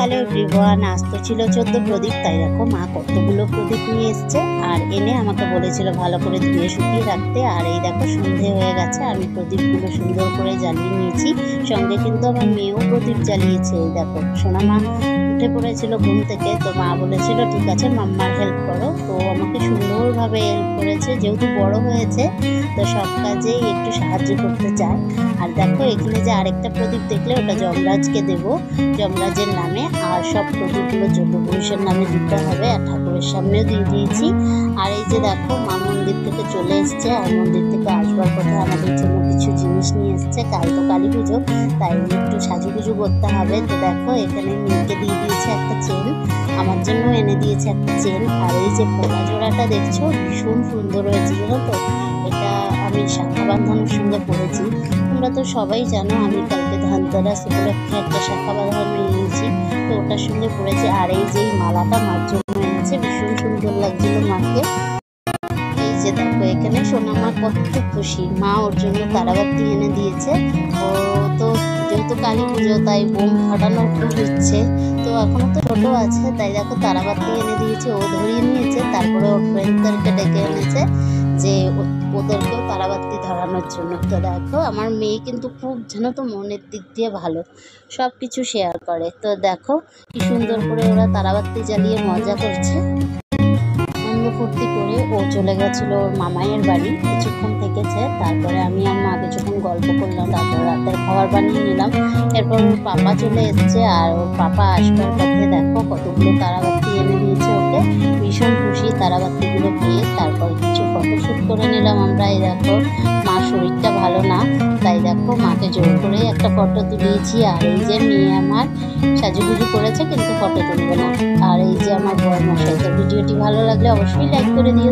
Hello everyone, আজ তো ছিল 14 প্রদীপ। তাই দেখো মা কতগুলো প্রদীপ নিয়ে এসছে আর এনে আমাকে বলেছিল ভালো করে ধুয়ে শুকিয়ে রাখতে। আর এই দেখো সন্ধে হয়ে গেছে, আমি প্রদীপগুলো সুন্দর করে জ্বালিয়ে নিয়েছি। সঙ্গে কিন্তু আমার মেয়েও প্রদীপ জ্বালিয়েছে। এই দেখো সোনা মা উঠে পড়েছিল ঘুম থেকে, তো মা বলেছিল ঠিক আছে মাম্মার হেল্প করো। তো আমাকে সুন্দরভাবে হেল্প করেছে, যেহেতু বড় হয়েছে তো সব কাজেই একটু সাহায্য করতে চায়। আর দেখো এখানে যে আরেকটা প্রদীপ দেখলে ওটা যমরাজকে দেবো, যমরাজের নামে। আর সব প্রদীপগুলো যোগপুরুষের নামে দিতে হবে, আর ঠাকুরের সামনেও দিয়ে দিয়েছি। আর এই যে দেখো মা মন্দির থেকে চলে এসছে, আর মন্দির থেকে আসবার পথে আমাদের জন্য কিছু জিনিস নিয়ে এসছে। কাল তো কালী পুজো, তাই একটু সাজুগুজু করতে হবে। তো দেখো এখানে মেয়েকে দিয়ে দিয়েছে একটা চেন, আমার জন্য এনে দিয়েছে একটা চেন। আর এই যে পোলা জোড়াটা দেখছো ভীষণ সুন্দর হয়েছে, জানো তো। এটা আমি শাখা বাঁধানোর সঙ্গে পরেছি। তোমরা তো সবাই জানো আমি কালকে ধানতেরাস উপলক্ষে একটা শাখা বাঁধানো নিয়েছি, তো ওটার সঙ্গে পরেছি। আর এই যে মালাটা মার জন্য এনেছে, ভীষণ সুন্দর লাগছিল মাকে। এই যে দেখো এখানে সোনা মা কত খুশি, মা ওর জন্য তারাবাতি এনে দিয়েছে। ও তো যেহেতু কালী পুজো তাই বোম ফাটানো হচ্ছে, তো এখনো তো ছোট আছে, তাই দেখো তারাবাতি এনে দিয়েছে, ও ধরিয়ে নিয়েছে। তারপরে ওর ফ্রেন্ডদেরকে ডেকে এনেছে যে ওদেরকেও তারাবাতি ধরানোর জন্য। তো দেখো আমার মেয়ে কিন্তু খুব জানো তো মনের দিক দিয়ে ভালো, সব কিছু শেয়ার করে। তো দেখো কি সুন্দর করে ওরা তারাবাতি জ্বালিয়ে মজা করছে, আনন্দ ফুর্তি করে। ও চলে গেছিলো ওর মামাইয়ের বাড়ি, কিছুক্ষণ থেকেছে। তারপরে আমি আর মা কিছুক্ষণ গল্প করলাম, তারপর রাতের খাবার বানিয়ে নিলাম। এরপর ওর পাপা চলে এসছে, আর ওর পাপা আসবার পথে দেখো কতগুলো তারাবাতি এনে দিয়েছে ওকে। ভীষণ খুশি তারাবাতিগুলো পেয়ে। তারপর কিছু ফটোশ্যুট করে নিলাম আমরা। এই দেখো মার শরীরটা ভালো না, তাই দেখো মাকে জোর করে একটা ফটো তুলিয়েছি। আর এই যে মেয়ে আমার সাজুগুজু করেছে কিন্তু ফটো তুলবে না। আর এই যে আমার বর মশাই। তো ভিডিওটি ভালো লাগলে অবশ্যই লাইক করে দিও।